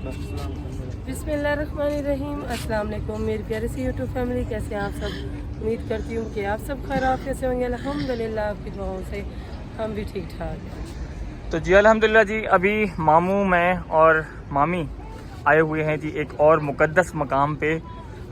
बिस्मिल्लाहिर्रहमानिर्रहीम। अस्सलाम वालेकुम मेरी प्यारी सी यूट्यूब फैमिली, कैसे हैं आप सब। उम्मीद करती हूँ कि आप सब खैर आफियत से होंगे। अल्हम्दुलिल्लाह आपकी दुआओं से हम भी ठीक ठाक हैं। तो जी अल्हम्दुलिल्लाह जी, अभी मामू मैं और मामी आए हुए हैं जी एक और मुक़द्दस मकाम पे।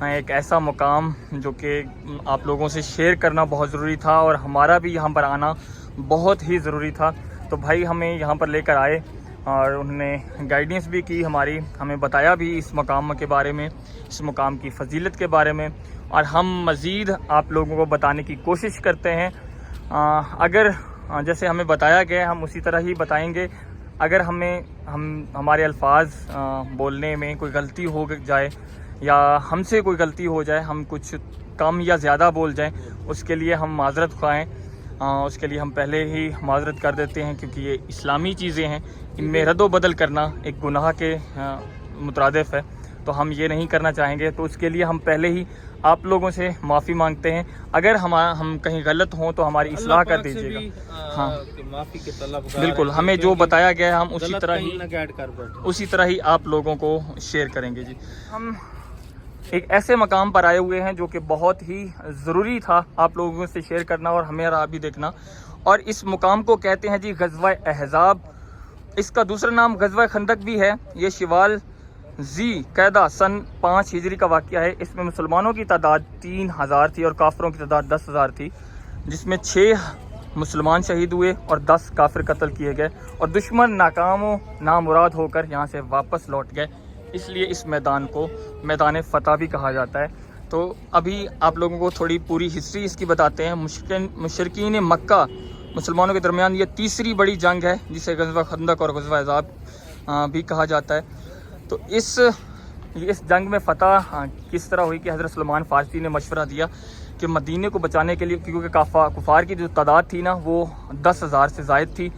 एक ऐसा मकाम जो कि आप लोगों से शेयर करना बहुत ज़रूरी था और हमारा भी यहाँ पर आना बहुत ही ज़रूरी था। तो भाई हमें यहाँ पर लेकर आए और उन्होंने गाइडेंस भी की हमारी, हमें बताया भी इस मकाम के बारे में, इस मकाम की फजीलत के बारे में, और हम मज़ीद आप लोगों को बताने की कोशिश करते हैं। अगर जैसे हमें बताया गया हम उसी तरह ही बताएंगे। अगर हमारे अल्फाज बोलने में कोई गलती हो जाए या हमसे कोई गलती हो जाए, हम कुछ कम या ज़्यादा बोल जाएं, उसके लिए हम माज़रत ख्वाएँ। उसके लिए हम पहले ही माज़रत कर देते हैं, क्योंकि ये इस्लामी चीज़ें हैं, इनमें रद्द बदल करना एक गुनाह के मुतरादिफ है, तो हम ये नहीं करना चाहेंगे। तो उसके लिए हम पहले ही आप लोगों से माफ़ी मांगते हैं। अगर हम कहीं गलत हों तो हमारी इस्लाह कर दीजिएगा। हाँ, माफ़ी के तलब बिल्कुल, हमें जो बताया गया है हम उसी तरह ही आप लोगों को शेयर करेंगे जी। हम एक ऐसे मकाम पर आए हुए हैं जो कि बहुत ही ज़रूरी था आप लोगों से शेयर करना और हमें भी देखना। और इस मुकाम को कहते हैं जी ग़ज़वा अहज़ाब। इसका दूसरा नाम ग़ज़वा खंदक भी है। ये शवाल ज़ी क़ैदा सन 5 हिजरी का वाक़या है। इसमें मुसलमानों की तादाद 3000 थी और काफिरों की तादाद 10,000 थी, जिसमें 6 मुसलमान शहीद हुए और 10 काफिर कत्ल किए गए और दुश्मन नाकाम व नामुराद होकर यहाँ से वापस लौट गए। इसलिए इस मैदान को मैदान फ़तह भी कहा जाता है। तो अभी आप लोगों को थोड़ी पूरी हिस्ट्री इसकी बताते हैं। मुशरिकीन मक्का मुसलमानों के दरमियान ये तीसरी बड़ी जंग है, जिसे ग़ज़वा खंदक और ग़ज़वा अहज़ाब भी कहा जाता है। तो इस जंग में फ़तह किस तरह हुई कि हज़रत सलमान फ़ारसी ने मशवरा दिया कि मदीने को बचाने के लिए, क्योंकि कुफ़ार की जो तादाद थी ना वो 10,000 से ज़ायद थी,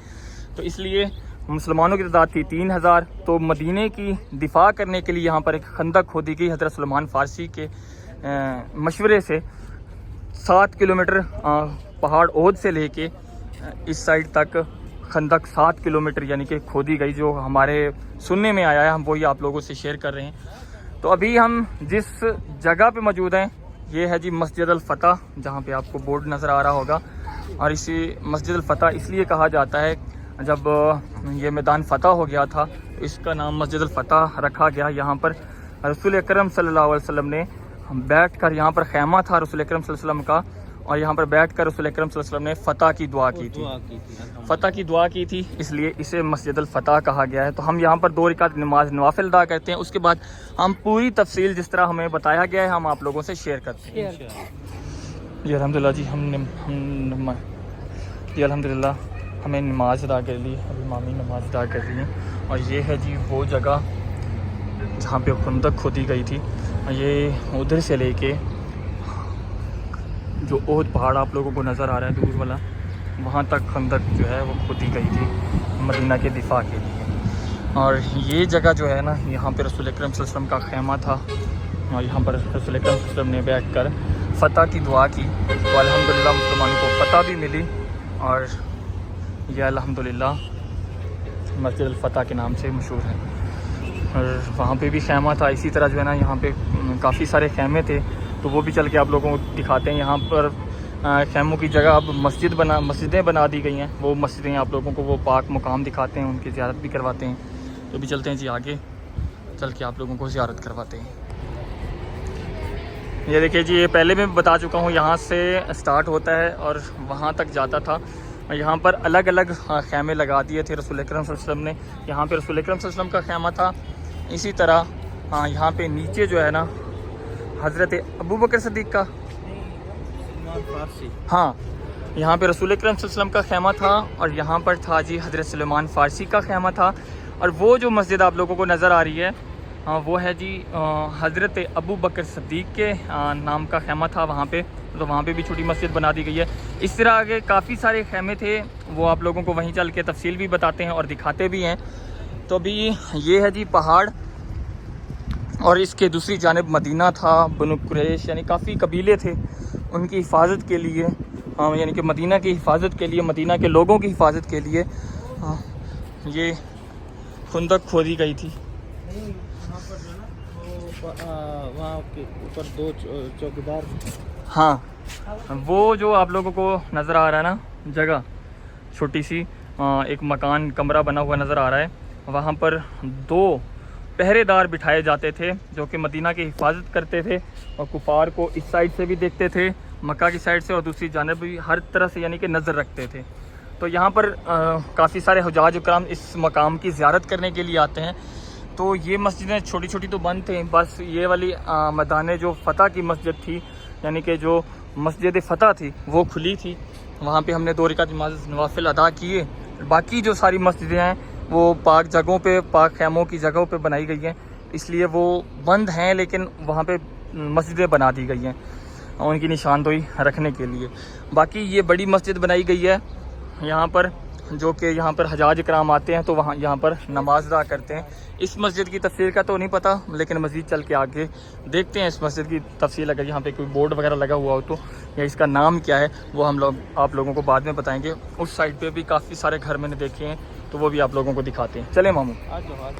तो इसलिए मुसलमानों की तादाद थी 3000। तो मदीने की दिफा करने के लिए यहाँ पर एक खंदक खोदी गई हज़रत सलमान फ़ारसी के मशवरे से। 7 किलोमीटर पहाड़ ओद से लेके इस साइड तक खंदक 7 किलोमीटर यानी कि खोदी गई। जो हमारे सुनने में आया है हम वही आप लोगों से शेयर कर रहे हैं। तो अभी हम जिस जगह पे मौजूद हैं ये है जी मस्जिद अल फ़तह, जहाँ पे आपको बोर्ड नज़र आ रहा होगा। और इसी मस्जिद अल फ़तह इसलिए कहा जाता है, जब ये मैदान फ़तह हो गया था तो इसका नाम मस्जिद अल फ़तह रखा गया। यहाँ पर रसूल अकरम सल्लल्लाहु अलैहि वसल्लम ने बैठ कर, यहाँ पर खैमा था रसूल अकरम सल्लल्लाहु अलैहि वसल्लम का, और यहाँ पर बैठ कर रसूल अकरम सल्लल्लाहु अलैहि वसल्लम ने फ़तह की दुआ की थी, फ़तह की दुआ की थी, इसलिए इसे मस्जिद अल फ़तह कहा गया है। तो हम यहाँ पर 2 रकात नमाज नवाफिल अदा करते हैं। उसके बाद हम पूरी तफसील जिस तरह हमें बताया गया है हम आप लोगों से शेयर करते हैं जी। अल्हम्दुलिल्लाह जी, अल्हम्दुलिल्लाह हमें नमाज अदा कर ली, अभी मामी नमाज अदा कर रही हैं। और ये है जी वो जगह जहाँ पे खंदक खोदी गई थी। ये उधर से लेके जो ओहद पहाड़ आप लोगों को नज़र आ रहा है दूर वाला, वहाँ तक खंदक जो है वो खोदी गई थी मदीना के दिफा के लिए। और ये जगह जो है ना, यहाँ पे रसूल अकरम सल्लल्लाहु अलैहि वसल्लम का खैमा था और यहाँ पर रसूल अकरम सल्लल्लाहु अलैहि वसल्लम ने बैठ कर फ़तह की दुआ की। तो अल्हम्दुलिल्लाह मुसलमानों को फ़तह भी मिली और यह अल्हम्दुलिल्लाह मस्जिद अल फ़तह के नाम से मशहूर है। और वहाँ पे भी खैमा था। इसी तरह जो है ना यहाँ पे काफ़ी सारे खैमे थे, तो वो भी चल के आप लोगों को दिखाते हैं। यहाँ पर खैमों की जगह अब मस्जिदें बना दी गई हैं। वो मस्जिदें आप लोगों को वो पाक मुकाम दिखाते हैं, उनकी ज़ियारत भी करवाते हैं। तो भी चलते हैं जी आगे, चल के आप लोगों को ज़ियारत करवाते हैं। ये देखिए जी, ये पहले मैं बता चुका हूँ, यहाँ से स्टार्ट होता है और वहाँ तक जाता था। यहाँ पर अलग अलग खैमे लगा दिए थे रसूल अकरम सल्लल्लाहु अलैहि वसल्लम ने। यहाँ पे रसूल अकरम सल्लल्लाहु अलैहि वसल्लम का खैमा था। इसी तरह यहाँ पे नीचे जो है ना हज़रत अबू बकर सिद्दीक़ का, हाँ, यहाँ पे रसूल अकरम सल्लल्लाहु अलैहि वसल्लम का खैमा था और यहाँ पर था जी हज़रत सलमान फ़ारसी का खैमा था। और वो जो मस्जिद आप लोगों को नज़र आ रही है वो है जी हज़रत अबू बकर सिद्दीक़ के नाम का खैमा था वहाँ पे। तो वहाँ पे भी छोटी मस्जिद बना दी गई है। इस तरह आगे काफ़ी सारे खैमे थे, वो आप लोगों को वहीं चल के तफसील भी बताते हैं और दिखाते भी हैं। तो अभी ये है जी पहाड़ और इसके दूसरी जानिब मदीना था। बनु कुरैश यानी काफ़ी कबीले थे, उनकी हिफाजत के लिए, यानी कि मदीना की हिफाजत के लिए, मदीना के लोगों की हिफाजत के लिए ये खंदक खोदी गई थी। नहीं, वहाँ पर जो है ना वो वहाँ के ऊपर 2 चौकीदार। हाँ, वो जो आप लोगों को नज़र आ रहा है ना जगह, छोटी सी एक मकान कमरा बना हुआ नज़र आ रहा है, वहाँ पर 2 पहरेदार बिठाए जाते थे जो कि मदीना की हिफाजत करते थे और कुफार को इस साइड से भी देखते थे, मक्का की साइड से, और दूसरी जानब भी हर तरह से यानी कि नज़र रखते थे। तो यहाँ पर काफ़ी सारे हुजाज इकराम इस मकाम की ज़ियारत करने के लिए आते हैं। तो ये मस्जिदें छोटी छोटी तो बंद थी, बस ये वाली मैदान जो फ़तह की मस्जिद थी, यानी कि जो मस्जिद फ़तह थी वो खुली थी। वहाँ पे हमने 2 रकात नमाज़ नवाफिल अदा किए। बाकी जो सारी मस्जिदें हैं वो पाक जगहों पे, पाक खैमों की जगहों पे बनाई गई हैं, इसलिए वो बंद हैं, लेकिन वहाँ पे मस्जिदें बना दी गई हैं उनकी निशानदेही रखने के लिए। बाकी ये बड़ी मस्जिद बनाई गई है यहाँ पर, जो कि यहाँ पर हजाज इकराम आते हैं तो वहाँ यहाँ पर नमाज अदा करते हैं। इस मस्जिद की तफसीर का तो नहीं पता, लेकिन मज़ीद चल के आगे देखते हैं इस मस्जिद की तफसीर। अगर यहाँ पे कोई बोर्ड वगैरह लगा हुआ हो तो, या इसका नाम क्या है वो आप लोगों को बाद में बताएंगे। उस साइड पे भी काफ़ी सारे घर मैंने देखे हैं, तो वो भी आप लोगों को दिखाते हैं। चले मामू,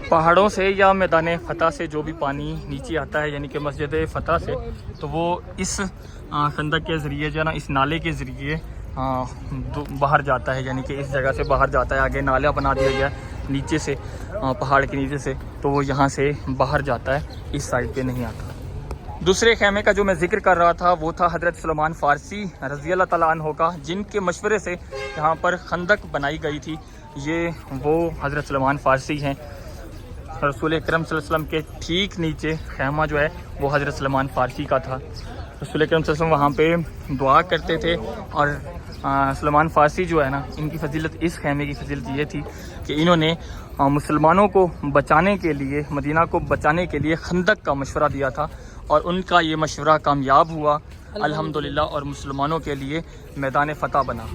पहाड़ों से या मैदान फ़तह से जो भी पानी नीचे आता है यानी कि मस्जिद फ़तह से, तो वो इस खंदक के ज़रिए जो है ना, इस नाले के ज़रिए बाहर जाता है, यानी कि इस जगह से बाहर जाता है। आगे नाला बना दिया गया नीचे से, पहाड़ के नीचे से, तो वो यहाँ से बाहर जाता है, इस साइड पे नहीं आता। दूसरे खेमे का जो मैं जिक्र कर रहा था वो था हज़रत सलमान फ़ारसी रज़ी अल्लाह तआला अन्हु का, जिनके मशवरे से यहाँ पर खंदक बनाई गई थी। ये वो हज़रत सलमान फ़ारसी हैं। रसूल अकरम सल्लल्लाहु अलैहि वसल्लम के ठीक नीचे खेमा जो है वो हज़रत सलमान फ़ारसी का था। रसूल अकरम सल्लल्लाहु अलैहि वसल्लम वहाँ पे दुआ करते थे, और सलमान फ़ारसी जो है ना, इनकी फ़जीलत, इस खेमे की फ़जीलत ये थी कि इन्होंने मुसलमानों को बचाने के लिए, मदीना को बचाने के लिए खंदक का मशवरा दिया था, और उनका ये मशवरा कामयाब हुआ अल्हम्दुलिल्लाह, और मुसलमानों के लिए मैदान फ़तह बना।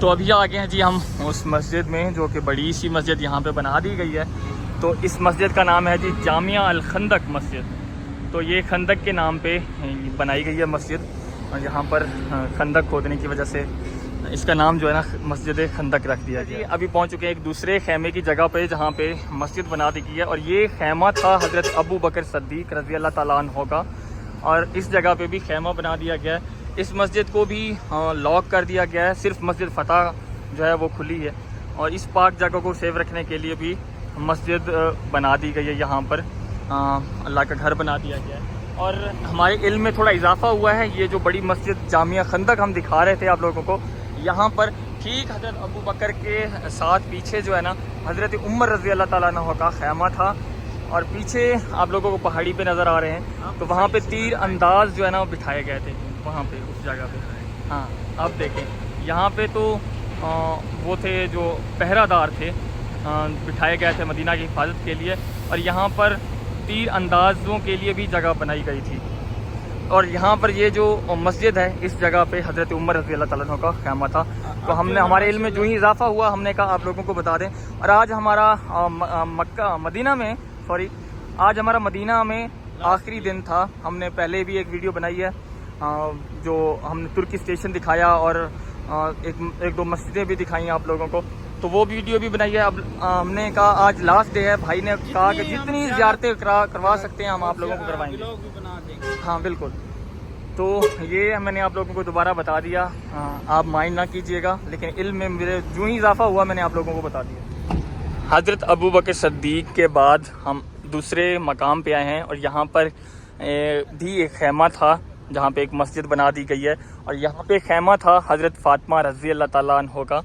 तो अभी आ गए हैं जी हम उस मस्जिद में, जो कि बड़ी सी मस्जिद यहाँ पे बना दी गई है। तो इस मस्जिद का नाम है जी जामिया अल खंदक मस्जिद। तो ये खंदक के नाम पे बनाई गई है मस्जिद, और यहाँ पर खंदक खोदने की वजह से इसका नाम जो है ना मस्जिद खंदक रख दिया गया। अभी पहुँच चुके हैं एक दूसरे खेमे की जगह पे जहाँ पे मस्जिद बना दी गई है, और ये खेमा था हज़रत अबू बकर सद्दीक़ रज़ी अल्लाह तआला अन्हु का, और इस जगह पे भी खेमा बना दिया गया है। इस मस्जिद को भी लॉक कर दिया गया है, सिर्फ मस्जिद फ़तह जो है वो खुली है, और इस पाक जगह को सेव रखने के लिए भी मस्जिद बना दी गई है। यहाँ पर अल्लाह का घर बना दिया गया है। और हमारे इल्म में थोड़ा इजाफा हुआ है, ये जो बड़ी मस्जिद जामिया खंदक हम दिखा रहे थे आप लोगों को, यहाँ पर ठीक हज़रत अबू बकर के साथ पीछे जो है ना हज़रत उमर रज़ी अल्लाह तआला अन्हु का खेमा था, और पीछे आप लोगों को पहाड़ी पे नज़र आ रहे हैं, तो वहाँ पे तीर अंदाज जो है ना वो बिठाए गए थे वहाँ पे, उस जगह पे। हाँ, अब देखें यहाँ पे तो वो थे जो पहरादार थे, बिठाए गए थे मदीना की हिफाजत के लिए, और यहाँ पर तीर अंदाजों के लिए भी जगह बनाई गई थी। और यहाँ पर ये जो मस्जिद है, इस जगह पे हज़रत उमर रज़ी अल्लाह तआला अन्हु का ख़ैमा था। तो हमने, हमारे इल्म में जो ही इजाफा हुआ, हमने कहा आप लोगों को बता दें। और आज हमारा आज हमारा मदीना में आखिरी दिन था। हमने पहले भी एक वीडियो बनाई है, जो हमने तुर्की स्टेशन दिखाया, और एक दो मस्जिदें भी दिखाई आप लोगों को, तो वो वीडियो भी बनाई है। अब हमने कहा आज लास्ट डे है, भाई ने कहा कि जितनी ज़ियारतें करवा सकते हैं हम आप लोगों को करवाएंगे। हाँ बिल्कुल, तो ये मैंने आप लोगों को दोबारा बता दिया, आप माइंड ना कीजिएगा, लेकिन इल्म में मेरे जो ही इजाफा हुआ मैंने आप लोगों को बता दिया। हज़रत अबू बकर सद्दीक़ के बाद हम दूसरे मकाम पे आए हैं, और यहाँ पर भी एक खेमा था जहाँ पे एक मस्जिद बना दी गई है, और यहाँ पे खेमा था हज़रत फ़ातिमा रज़ी अल्लाह तआला अन्हा का,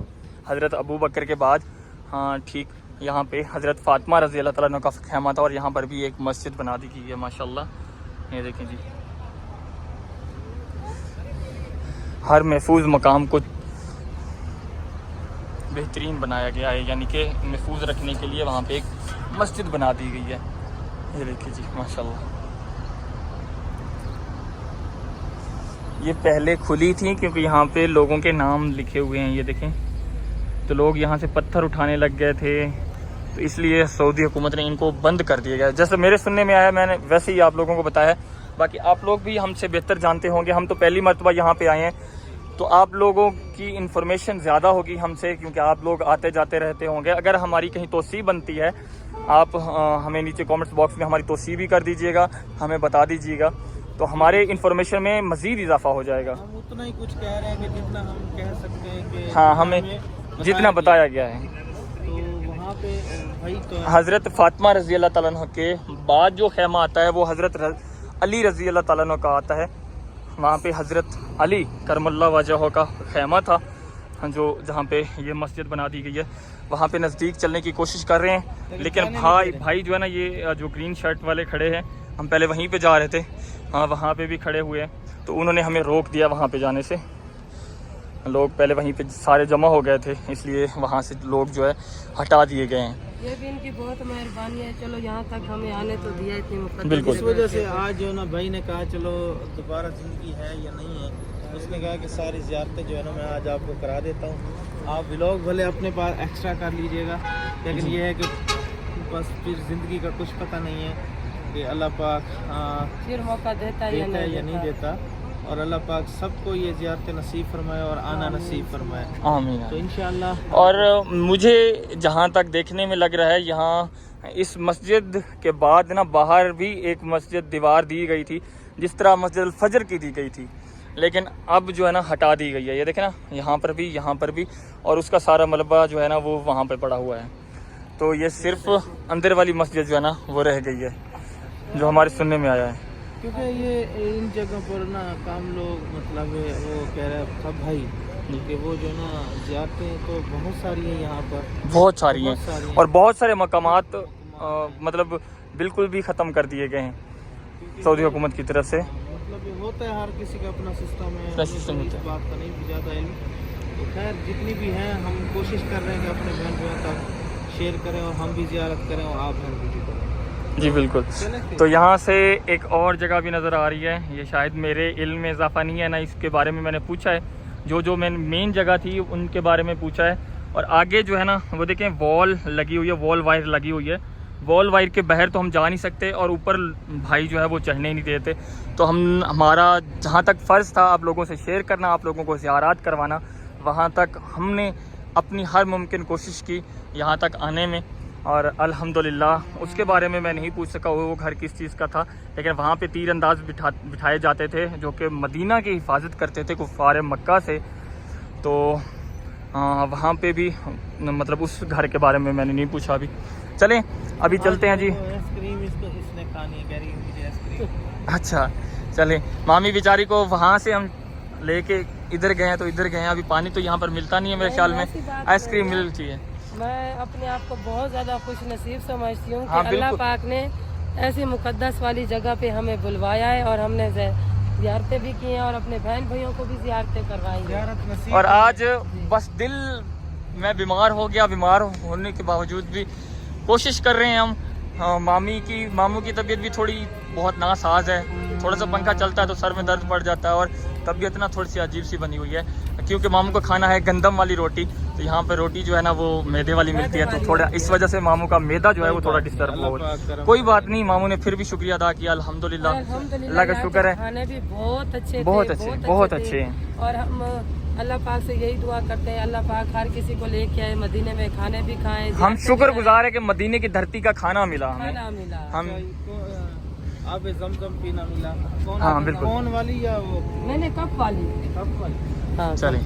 हज़रत अबू बकर के बाद। हाँ ठीक, यहाँ पे हज़रत फ़ातिमा रज़ी अल्लाह तआला अन्हा का खेमा था, और यहाँ पर भी एक मस्जिद बना दी गई है माशाल्लाह। ये देखें जी, हर महफूज मकाम को बेहतरीन बनाया गया है, यानी कि महफूज रखने के लिए वहाँ पे एक मस्जिद बना दी गई है। ये देखिए जी माशाल्लाह, ये पहले खुली थी क्योंकि यहाँ पे लोगों के नाम लिखे हुए हैं, ये देखें, तो लोग यहाँ से पत्थर उठाने लग गए थे, तो इसलिए सऊदी हुकूमत ने इनको बंद कर दिया गया। जैसे मेरे सुनने में आया, मैंने वैसे ही आप लोगों को बताया। बाकी आप लोग भी हमसे बेहतर जानते होंगे, हम तो पहली मरतबा यहाँ पे आए हैं, तो आप लोगों की इन्फॉर्मेशन ज़्यादा होगी हमसे, क्योंकि आप लोग आते जाते रहते होंगे। अगर हमारी कहीं तोसी बनती है आप हमें नीचे कमेंट्स बॉक्स में हमारी तौसीह भी कर दीजिएगा, हमें बता दीजिएगा, तो हमारे इन्फॉर्मेशन में मज़ीद इजाफा हो जाएगा। हम उतना ही कुछ कह रहे हैं कि जितना हम कह सकते हैं कि हाँ, हमें जितना बताया गया है। तो वहाँ पे भाई तो हज़रत फ़ातिमा रज़ी अल्लाह तआला अन्हा के बाद जो खैमा आता है वो हज़रत अली रज़ी अल्लाह तआला अन्हु का आता है। वहाँ पे हज़रत अली करमल्ला वजह का खैमा था, जो जहाँ पे ये मस्जिद बना दी गई है। वहाँ पे नज़दीक चलने की कोशिश कर रहे हैं, लेकिन भाई जो है ना, ये जो ग्रीन शर्ट वाले खड़े हैं, हम पहले वहीं पे जा रहे थे, हाँ वहाँ पे भी खड़े हुए हैं, तो उन्होंने हमें रोक दिया वहाँ पे जाने से। लोग पहले वहीं पे सारे जमा हो गए थे, इसलिए वहाँ से लोग जो है हटा दिए गए हैं। ये भी इनकी बहुत मेहरबानी है, चलो यहाँ तक हमें आने तो दिया इतनी मुकद्दर। बिल्कुल। इस वजह से आज जो ना भाई ने कहा चलो दोबारा ज़िंदगी है या नहीं है, उसने कहा कि सारी ज़ियारतें जो है ना मैं आज आपको करा देता हूँ। आप व्लॉग भले अपने पास एक्स्ट्रा कर लीजिएगा, लेकिन ये है कि बस फिर ज़िंदगी का कुछ पता नहीं है कि अल्लाह पाक फिर मौका देता है या नहीं देता, और अल्लाह पाक सबको ये ज़ियारतें नसीब फरमाए और आना नसीब फरमाए, आमीन। तो इंशाअल्लाह। और मुझे जहाँ तक देखने में लग रहा है, यहाँ इस मस्जिद के बाद ना बाहर भी एक मस्जिद दीवार दी गई थी, जिस तरह मस्जिद अल फजर की दी गई थी, लेकिन अब जो है ना हटा दी गई है। ये देखें ना, यहाँ पर भी, और उसका सारा मलबा जो है ना वो वहाँ पे पड़ा हुआ है। तो ये सिर्फ अंदर वाली मस्जिद जो है ना वो रह गई है, जो हमारे सुनने में आया है। क्योंकि ये इन जगह पर ना काम लोग मतलब वो कह रहे हैं सब भाई कि वो जो ना ज़ियारतें तो बहुत सारी हैं यहाँ पर, बहुत सारी हैं, और बहुत सारे मकामात मतलब बिल्कुल भी ख़त्म कर दिए गए हैं सऊदी हुकूमत की तरफ से। मतलब ये होता है, हर किसी का अपना सिस्टम है, अपना सिस्टम इस होता है। बात का नहीं भी ज़्यादा इल्म। तो खैर जितनी भी हैं हम कोशिश कर रहे हैं कि अपने बहन भाइयों तक शेयर करें, और हम भी ज़ियारत करें और आप बहन भी करें। जी बिल्कुल। तो यहाँ से एक और जगह भी नज़र आ रही है, ये शायद मेरे इल्म में इजाफा नहीं है ना, इसके बारे में मैंने पूछा है, जो मैंने मेन जगह थी उनके बारे में पूछा है। और आगे जो है ना वो देखें वॉल लगी हुई है, वॉल वायर लगी हुई है। वॉल वायर के बाहर तो हम जा नहीं सकते, और ऊपर भाई जो है वो चढ़ने ही नहीं देते। तो हमारा जहाँ तक फ़र्ज़ था आप लोगों से शेयर करना, आप लोगों को ज़ियारत करवाना, वहाँ तक हमने अपनी हर मुमकिन कोशिश की यहाँ तक आने में। और अल्हम्दुलिल्लाह उसके बारे में मैं नहीं पूछ सका वो घर किस चीज़ का था, लेकिन वहाँ पे तीर अंदाज बिठाए जाते थे जो कि मदीना की हिफाजत करते थे कुफ़ार मक्का से। तो वहाँ पे भी मतलब उस घर के बारे में मैंने नहीं पूछा अभी। चलें अभी चलते हैं जी। आइसक्रीम इसने खानी है, कह रही है मुझे आइसक्रीम। अच्छा चलें, मामी बेचारी को वहाँ से हम लेके इधर गए हैं, तो इधर गए हैं। अभी पानी तो यहाँ पर मिलता नहीं है मेरे ख्याल में, आइसक्रीम मिलनी चाहिए। मैं अपने आप को बहुत ज़्यादा खुश नसीब समझती हूँ कि हाँ, अल्लाह पाक ने ऐसी मुकद्दस वाली जगह पे हमें बुलवाया है, और हमने ज़ियारतें भी की हैं, और अपने बहन भाइयों को भी ज़ियारतें करवाई हैं। और आज बस दिल मैं बीमार हो गया, बीमार होने के बावजूद भी कोशिश कर रहे हैं हम। मामू की तबीयत भी थोड़ी बहुत नासाज है, थोड़ा सा पंखा चलता है तो सर में दर्द पड़ जाता है, और तबीयत ना थोड़ी सी अजीब सी बनी हुई है, क्योंकि मामू को खाना है गंदम वाली रोटी। तो यहाँ पे रोटी जो है ना वो मैदे वाली मिलती है, तो थोड़ा इस वजह से मामू का मैदा जो है वो थोड़ा डिस्टर्ब हो। कोई बात नहीं, मामू ने फिर भी शुक्रिया अदा किया, अल्हम्दुलिल्लाह, अल्लाह का शुक्र है। खाने भी बहुत अच्छे, बहुत अच्छे हैं। और हम अल्लाह पाक से यही दुआ करते हैं, अल्लाह पाक हर किसी को लेके आए, मदीने में खाने भी खाएं। हम शुक्रगुजार है कि मदीने की धरती का खाना मिला हमें, हम आप जमजम पीना मिला। हाँ बिल्कुल, कौन वाली या वो मैंने कप वाली। हाँ चलें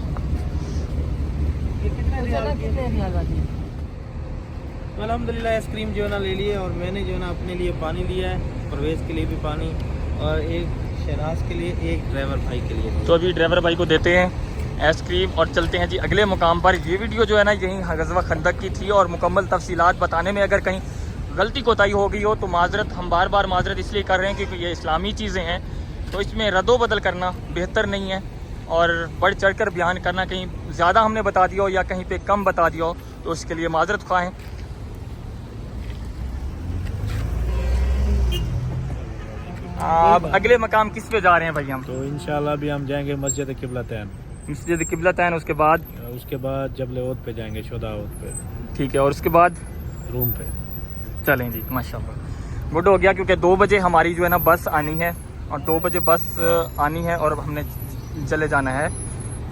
कितने रियाल वाली? अल्हम्दुलिल्लाह आइसक्रीम जो है ना ले लिए, और मैंने जो है ना अपने लिए पानी लिया है, परवेज़ के लिए भी पानी, और एक शहनाज के लिए, एक ड्राइवर भाई के लिए। तो अभी ड्राइवर भाई को देते हैं आइसक्रीम और चलते हैं जी अगले मुकाम पर। ये वीडियो जो है ना यहीं गज़वा खंदक की थी, और मुकम्मल तफसीलात बताने में अगर कहीं गलती कोताही हो गई हो तो माजरत, हम बार बार माजरत इसलिए कर रहे हैं क्योंकि ये इस्लामी चीज़ें हैं, तो इसमें रद्दो बदल करना बेहतर नहीं है, और बढ़ चढ़ कर बयान करना, कहीं ज़्यादा हमने बता दिया हो या कहीं पे कम बता दिया हो तो उसके लिए माजरत ख्वाहें। अब अगले मकाम किस पे जा रहे हैं भाई हम? तो इंशाल्लाह भी हम जाएंगे मस्जिद किबलतैन, मस्जिद किबलतैन, उसके बाद जबल ओद पे जाएंगे, शोदा ओद पे, ठीक है, और उसके बाद रूम पे। चलें जी, माशाल्लाह गुड हो गया, क्योंकि 2 बजे हमारी जो है ना बस आनी है, और 2 बजे बस आनी है, और हमने चले जाना है,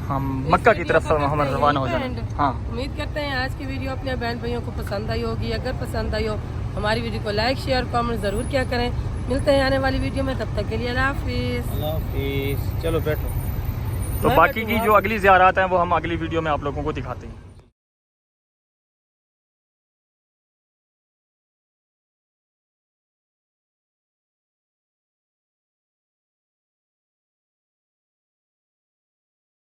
हम मक्का की तरफ हम रवाना हो जाना है। हाँ, उम्मीद करते हैं आज की वीडियो अपने बहन भाइयों को पसंद आई होगी। अगर पसंद आई हो हमारी वीडियो को लाइक शेयर कमेंट ज़रूर क्या करें। मिलते हैं आने वाली वीडियो में, तब तक के लिए अल्लाह हाफिज़। अल्लाह हाफिज़। चलो बैठो। तो बाकी की जो अगली ज़ियारत हैं वो हम अगली वीडियो में आप लोगों को दिखाते हैं।